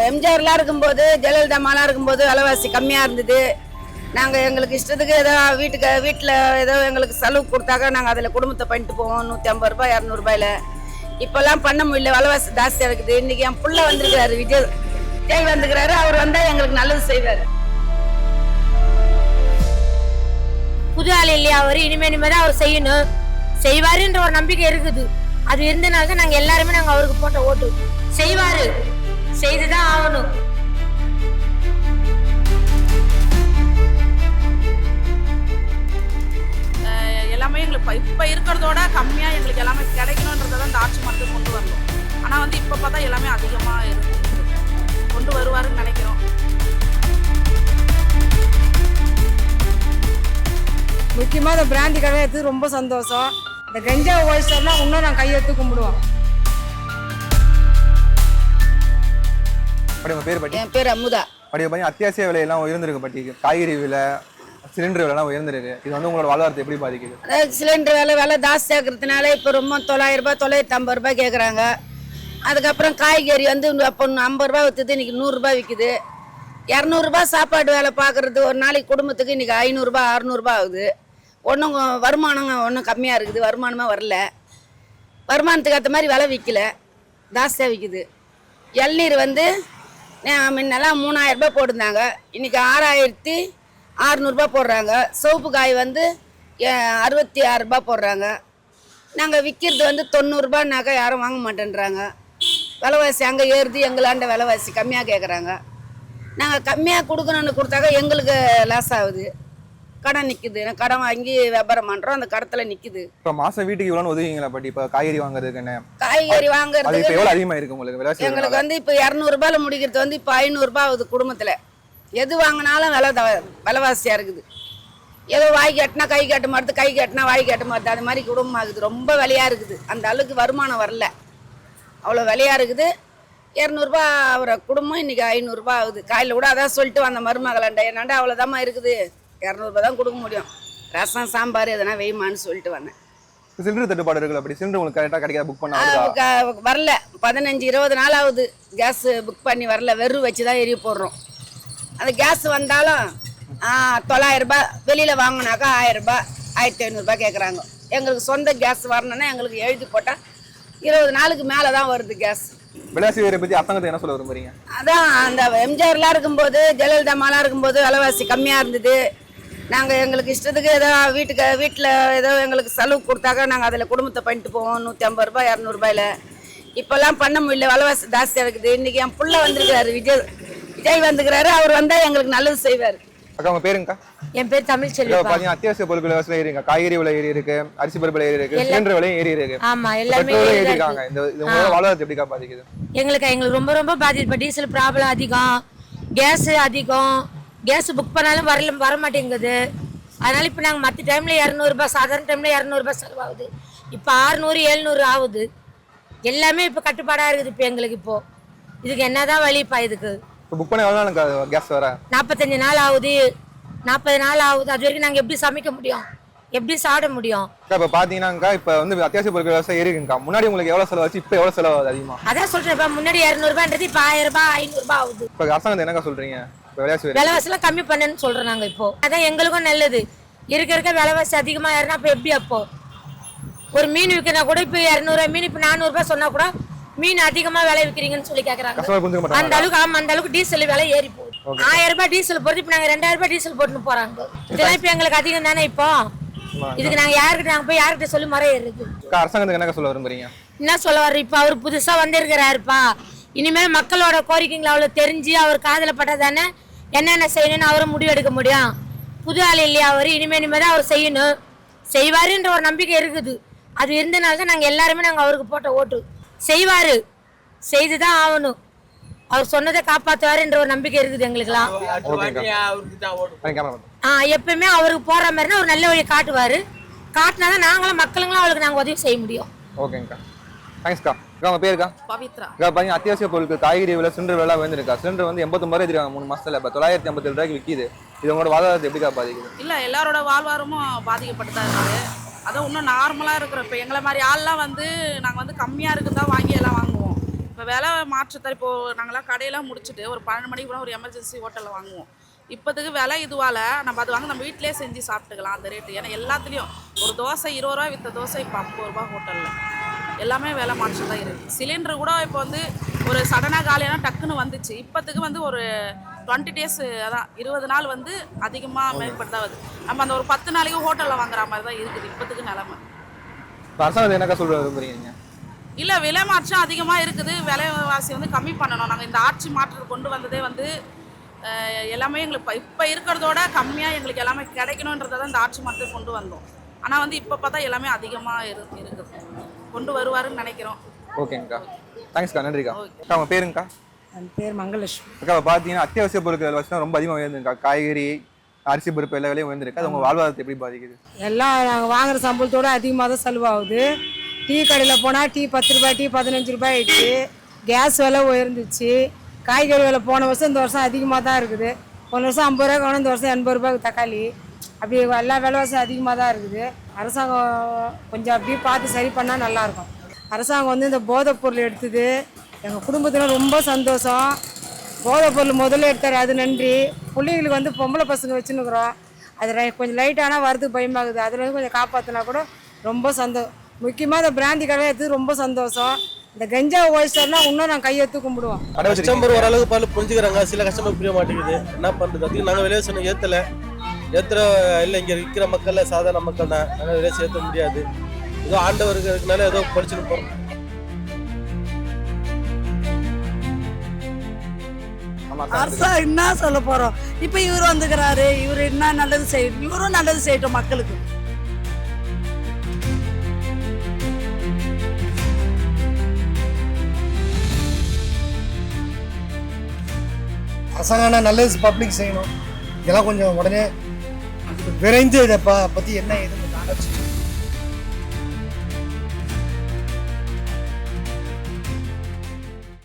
எம்ஜிஆர்லாம் இருக்கும்போது, ஜெயலலிதா அம்மாலாம் இருக்கும்போது விலைவாசி கம்மியாக இருந்தது. நாங்கள் எங்களுக்கு இஷ்டத்துக்கு ஏதோ வீட்டில் ஏதோ எங்களுக்கு செலவு கொடுத்தாக்க நாங்கள் அதில் குடும்பத்தை பண்ணிட்டு போவோம். 150 ரூபாய் 200 ரூபாயில். இப்போல்லாம் பண்ண முடியல, விலைவாசி ஜாஸ்தியாக இருக்குது. இன்றைக்கி என் புள்ள வந்திருக்கிறாரு, விஜய் வந்துக்கிறாரு. அவர் வந்தால் எங்களுக்கு நல்லது செய்வார். புது ஆள் இல்லையா அவர், இனிமே தான் அவர் செய்யணும், செய்வாருன்ற ஒரு நம்பிக்கை இருக்குது. அது இருந்தனால தான் நாங்கள் எல்லாருமே அவருக்கு போட்ட ஓட்டு. செய்வாரு, செய்துதான் ஆகணும். எல்லாமே எங்களுக்கு இப்போ இருக்கிறதோட கம்மியாக எங்களுக்கு எல்லாமே கிடைக்கணுன்றதை தான் இந்த ஆட்சி மட்டும் கொண்டு வரணும். ஆனால் இப்போ பார்த்தா எல்லாமே அதிகமாக கொண்டு வருவாருன்னு நினைக்கிறோம். முக்கியமாக இந்த பிராந்தி கடை எடுத்து ரொம்ப சந்தோஷம். இந்த கஞ்சா ஒழிச்சோம்னா இன்னும் நான் கையெடுத்து கும்பிடுவோம். என் பேர் அமுதா. அத்தியாவசிய விலையெல்லாம் உயர்ந்திருக்கு. பட்டி காய்கறி விலை, சிலிண்டர் விலைலாம் உயர்ந்திருக்கு. இது உங்களோட வாழ்வாரத்தை எப்படி பாதிக்குது? சிலிண்டர் விலை ஜாஸ்தியாக இருக்கிறதுனால இப்போ ரொம்ப 900 ரூபாய் 950 ரூபாய் கேட்குறாங்க. அதுக்கப்புறம் காய்கறி அப்போ 50 ரூபாய் விற்றுது, இன்றைக்கி 100 ரூபாய் விற்குது. 200 ரூபாய் சாப்பாடு வேலை பார்க்குறது ஒரு நாளைக்கு குடும்பத்துக்கு இன்றைக்கி 500 ரூபாய் 600 ரூபாய் ஆகுது. ஒன்றும் வருமானம் ஒன்றும் கம்மியாக இருக்குது, வருமானமாக வரல. வருமானத்துக்கு ஏற்ற மாதிரி விலை விற்கல, ஜாஸ்தியாக விற்குது. இளநீர் முன்னெல்லாம் 3000 ரூபாய் போட்டிருந்தாங்க, இன்றைக்கி 6600 ரூபாய் போடுறாங்க. சோப்பு காய் 66 ரூபாய் போடுறாங்க. நாங்கள் விற்கிறது 90 ரூபாய்னாக்கா யாரும் வாங்க மாட்டேன்றாங்க. விலைவாசி அங்கே ஏறுது, எங்களாண்ட விலைவாசி கம்மியாக கேட்குறாங்க. நாங்கள் கம்மியாக கொடுக்கணுன்னு கொடுத்தாக்கா எங்களுக்கு லாஸ் ஆகுது. கடன் நிற்குது, கடன் வாங்கி வியாபாரம் பண்ணுறோம், அந்த கடத்தில் நிற்குது. இப்போ மாதம் வீட்டுக்கு இவ்வளோ உதவிங்களா? பட் இப்போ காய்கறி வாங்குறதுக்குன்னு காய்கறி வாங்குறதுக்கு எவ்வளோ அதிகமாக இருக்குது உங்களுக்கு? எங்களுக்கு இப்போ 200 ரூபாயில் முடிக்கிறது இப்போ 500 ரூபாய் ஆகுது. குடும்பத்தில் எது வாங்கினாலும் விலைவாசியாக இருக்குது. ஏதோ வாய் கட்டினா கை கட்ட மாட்டுது, கை கட்டினா வாய் கட்ட மாட்டுது. அது மாதிரி குடும்பம் ஆகுது, ரொம்ப விலையாக இருக்குது. அந்த அளவுக்கு வருமானம் வரல, அவ்வளோ விலையாக இருக்குது. 200 ரூபாய் அவரை குடும்பம் இன்றைக்கி 500 ரூபாய் ஆகுது. காலையில் கூட அதான் சொல்லிட்டு வந்த மருமகளாண்ட, என்னாண்டா அவ்வளோதாம்மா இருக்குது, 200 ரூபாய் தான் கொடுக்க முடியும், ரசம் சாம்பார் எதனா வெய்மான்னு சொல்லிட்டு வந்தேன். சிலிண்டர் தட்டுப்பாடு இருக்குல்ல, அப்படி சிலிண்டர் உங்களுக்கு கரெக்டாக கிடைக்காது, புக் பண்ண வரல. 15-20 நாள் ஆகுது கேஸ் புக் பண்ணி வரல. வெறும் வச்சு தான் எரிய போடுறோம். அந்த கேஸ் வந்தாலும் 900 ரூபாய், வெளியில் வாங்கினாக்கா 1000 ரூபாய் 1500 ரூபாய் கேட்குறாங்க. எங்களுக்கு சொந்த கேஸ் வரணும்னா எங்களுக்கு எழுதி போட்டால் 20 நாளுக்கு மேலே தான் வருது கேஸ். விலைவாசி உயர்வை பற்றி அரசாங்கத்தை என்ன சொல்ல விரும்புறீங்க? அதான் அந்த எம்ஜிஆர்லாம் இருக்கும்போது, ஜெயலலிதா அம்மாலாம் இருக்கும்போது விலைவாசி கம்மியாக இருந்தது. நாங்கள் எங்களுக்கு இஷ்டத்துக்கு ஏதோ வீட்டில் ஏதோ எங்களுக்கு செலவு கொடுத்தாக்க நாங்கள் அதில் குடும்பத்தை பண்ணிட்டு போவோம். 150 ரூபாய் 200 ரூபாயில். இப்போல்லாம் பண்ண முடியல, விலைவாசி ஜாஸ்தியாக இருக்குது. இன்றைக்கி என் புள்ள வந்திருக்கிறாரு, விஜய் வந்துக்கிறாரு. அவர் வந்தால் எங்களுக்கு நல்லது செய்வார். அக்கா உங்க பேருங்கக்கா? என் பேர் தமிழ்ச்செல்வி. பாத்தீங்கன்னா அத்தியாவசிய பொருட்கள் விலை ஏறி இருக்கு, காய்கறி விலை ஏறி இருக்கு, அரிசி பருப்பு விலை ஏறி இருக்கு, சிலிண்டர் விலை ஏறி இருக்கு. ஆமா, எல்லாமே ஏறி இருக்காங்க. இந்த உங்களோட வாழ்வாதாரத்தை எப்படிக்கா பாதிக்குது? எங்களுக்கு ரொம்ப ரொம்ப பாதிப்பு. டீசல் ப்ராப்ளம் அதிகம், கேஸ் அதிகம். கேஸ் புக் பண்ணாலும் வர மாட்டேங்குது. அதனால இப்போ நாங்கள் மற்ற டைமில் 200 ரூபாய், சாதாரண டைமில் 200 ரூபாய் செலவாகுது. இப்போ 600 700 ஆகுது. எல்லாமே இப்போ கட்டுப்பாடாக இருக்குது. இப்போ எங்களுக்கு இதுக்கு என்னதான் வழிப்பா? இதுக்கு புக் பண்ண எவ்வளோ நாள் கேஸ் வர? 45 நாள் ஆகுது, 40 நாள் ஆகுது. அது வரைக்கும் நாங்கள் எப்படி சமைக்க முடியும், எப்படி சாப்பிட முடியும்? இப்போ பார்த்தீங்கன்னாக்கா இப்போ அத்தியாவசிய பொருட்கள் விலை ஏறிக்குங்கக்கா. முன்னாடி உங்களுக்கு எவ்வளோ செலவாச்சு, இப்போ எவ்வளோ செலவாகுது அதிகமாக? அதான் சொல்கிறேன், முன்னாடி 200 ரூபான்றது இப்போ 1000 ரூபாய் 500 ரூபாய் ஆகுது. இப்போ அரசாங்கத்தை என்னக்கா சொல்கிறீங்க? விலைவாசிலாம் கம்மி பண்ணுன்னு சொல்கிறோம் நாங்கள். இப்போ அதான் எங்களுக்கும் நல்லது. இருக்க விலைவாசி அதிகமாக ஏறினா அப்போ எப்படி? அப்போ ஒரு மீன் விற்கிறனா கூட இப்போ 200 மீன் இப்போ 400 ரூபாய் சொன்னா கூட மீன் அதிகமாக விலை விற்கிறீங்கன்னு சொல்லி கேட்குறாங்க. அந்த அளவுக்கு அந்த அளவுக்கு டீசல் விலை ஏறி போகுது. 1000 ரூபாய் டீசல் போடுறது, இப்போ நாங்கள் 2000 ரூபாய் டீசல் போட்டுன்னு போகிறாங்க. இதெல்லாம் இப்போ எங்களுக்கு அதிகம் தானே? இப்போ இதுக்கு நாங்கள் யார்கிட்ட சொல்லி முறை ஏறுது? அரசாங்கத்துக்கு என்ன சொல்ல விரும்புறீங்க? என்ன சொல்ல வர்ற? இப்போ அவர் புதுசாக வந்திருக்கிறாருப்பா. இனிமேல் மக்களோட கோரிக்கைங்களை அவ்வளோ தெரிஞ்சு அவர் காதில் பட்டதானே என்னென்ன செய்யணும்னு அவரை முடிவு எடுக்க முடியும். புது ஆள் இல்லையா அவர், இனிமேல் தான் அவர் செய்யணும், செய்வாருன்ற ஒரு நம்பிக்கை இருக்குது. அது இருந்தனால தான் நாங்கள் எல்லாருமே அவருக்கு போட்ட ஓட்டு. செய்வாரு, செய்துதான் ஆகணும், அவர் சொன்னதை காப்பாற்றுவாருன்ற ஒரு நம்பிக்கை இருக்குது எங்களுக்குலாம். எப்பயுமே அவருக்கு போற மாதிரினா ஒரு நல்ல வழியை காட்டுவாரு. காட்டினாதான் நாங்களும் மக்களுங்களும் அவளுக்கு நாங்கள் உதவி செய்ய முடியும். ஓகேங்கக்கா, தேங்க்ஸ்க்கா. உங்க பேருக்கா? பவித்ரா. பாத்தீங்கன்னா அத்தியாவசிய பொருட்கள் காய்கறி விலை, சிலிண்டர் விலை வந்துருக்கா. சிலிண்டர் 89 ரூபாய் இருக்காங்க 3 மாசத்துல. இப்போ 957 ரூபாய்க்கு விற்கிது. இது உங்களோட வாழ்வாதாரத்தை எப்படிக்கா பாதிக்குது? இல்லை, எல்லாரோட வாழ்வாரமும் பாதிக்கப்பட்டு தான் இருக்குது. அதுவும் இன்னும் நார்மலாக இருக்கிற இப்போ எங்களை மாதிரி ஆள்லாம் நாங்கள் கம்மியாக இருக்குதான் வாங்கி எல்லாம் வாங்குவோம். இப்போ விலை மாற்றத்தை இப்போது நாங்களாம் கடையெல்லாம் முடிச்சுட்டு ஒரு 12 மணிக்கு கூட ஒரு எமர்ஜென்சி ஹோட்டலில் வாங்குவோம். இப்போதுக்கு விலை இதுவால் நம்ம அது வாங்க நம்ம வீட்டிலே செஞ்சு சாப்பிட்டுக்கலாம் அந்த ரேட்டு. ஏன்னா எல்லாத்துலேயும் ஒரு தோசை 20 ரூபா விற்ற தோசை இப்போ 50 ரூபா ஹோட்டலில். எல்லாமே விலை மாற்றம் தான் இருக்குது. சிலிண்டர் கூட இப்போ வந்து ஒரு சடனாக காலியான டக்குன்னு வந்துச்சு. இப்போத்துக்கு வந்து ஒரு 20 டேஸ், அதான் 20 நாள் வந்து அதிகமாக மேற்பட்டு தான் வருது. நம்ம அந்த ஒரு 10 நாளைக்கு ஹோட்டலில் வாங்குற மாதிரி தான் இருக்குது இப்போத்துக்கு நிலமை. அரசாங்கம் என்னக்கா சொல்ல விரும்புறீங்க? இல்லை, விலை மாற்றம் அதிகமாக இருக்குது. விலைவாசி வந்து கம்மி பண்ணணும். நாங்கள் இந்த ஆட்சி மாற்றத்தை கொண்டு வந்ததே வந்து எல்லாமே எங்களுக்கு இப்போ இருக்கிறதோட கம்மியாக எங்களுக்கு எல்லாமே கிடைக்கணுன்றதை தான் இந்த ஆட்சி மாற்றத்தை கொண்டு வந்தோம். ஆனால் வந்து இப்போ பார்த்தா எல்லாமே அதிகமாக இருக்குது. கொண்டு வருவாருன்னு நினைக்கிறோம். ஓகேங்கக்கா, தேங்க்ஸ்க்கா, நன்றிக்கா. அக்கா உங்கள் பேருங்கக்கா? என் பேர் மங்களலட்சுமி. அக்கா பார்த்தீங்கன்னா அத்தியாவசிய பொருட்கள் வச்சுனா ரொம்ப அதிகமாக உயர்ந்துருக்கா. காய்கறி, அரிசி, பருப்பு எல்லா விலையும் உயர்ந்திருக்கு. அது உங்கள் வாழ்வாதாரத்தை எப்படி பாதிக்குது? எல்லாம் நாங்கள் வாங்குற சம்பளத்தோடு அதிகமாக தான் செலவாகுது. டீ கடையில் போனால் டீ 10 ரூபாய், டீ 15 ரூபாய் ஆயிடுச்சு. கேஸ் விலை உயர்ந்துச்சு. காய்கறி விலை போன வருஷம் இந்த வருஷம் அதிகமாக தான் இருக்குது. போன வருஷம் 50 ரூபாய் காணும், இந்த வருஷம் 80 ரூபாய்க்கு தக்காளி. அப்படி எல்லா விலைவாசியும் அதிகமாக தான் இருக்குது. அரசாங்கம் கொஞ்சம் அப்படியே பார்த்து சரி பண்ணால் நல்லாயிருக்கும். அரசாங்கம் வந்து இந்த போதைப் பொருள் எடுத்தது எங்கள் குடும்பத்தில் ரொம்ப சந்தோஷம். போதைப் பொருள் முதல்ல எடுத்தார், அது நன்றி. பிள்ளைங்களுக்கு வந்து பொம்பளை பசங்க வச்சுன்னுக்குறோம். அது கொஞ்சம் லைட்டானால் வரதுக்கு பயமாகுது. அதில் வந்து கொஞ்சம் காப்பாற்றினா கூட ரொம்ப முக்கியமாக இந்த பிராந்தி கடை எடுத்தது ரொம்ப சந்தோஷம். இந்த கஞ்சா ஒழிச்சிட்டோம்னா இன்னும் நாங்கள் கையெழுத்து கும்பிடுவோம். கஸ்டமர் ஓரளவுக்கு பால் புரிஞ்சுக்கிறாங்க, சில கஸ்டமர் புரிய மாட்டேங்குது. என்ன பண்ணுறது? அதுக்கு நாங்கள் விலையை சொன்ன ஏற்றுற இல்லை, இங்கே விற்கிற மக்கள் சாதாரண மக்கள் தான். நாங்கள் விலையை ஏற்ற முடியாது. ஏதோ ஆண்டவருக்கு இருக்கனால ஏதோ படிச்சுன்னு போகிறோம். அரசாங்கம் என்ன சொல்ல போகிறோம்? இப்போ இவர் வந்துக்கிறாரு, இவர் என்ன நல்லது செய்யணும், இவரும் நல்லது செய்யட்டும் மக்களுக்கு. அரசாங்கம் நல்லது பப்ளிக் செய்யணும். இதெல்லாம் கொஞ்சம் உடனே விரைந்து இதை பற்றி என்ன ஏதுன்னு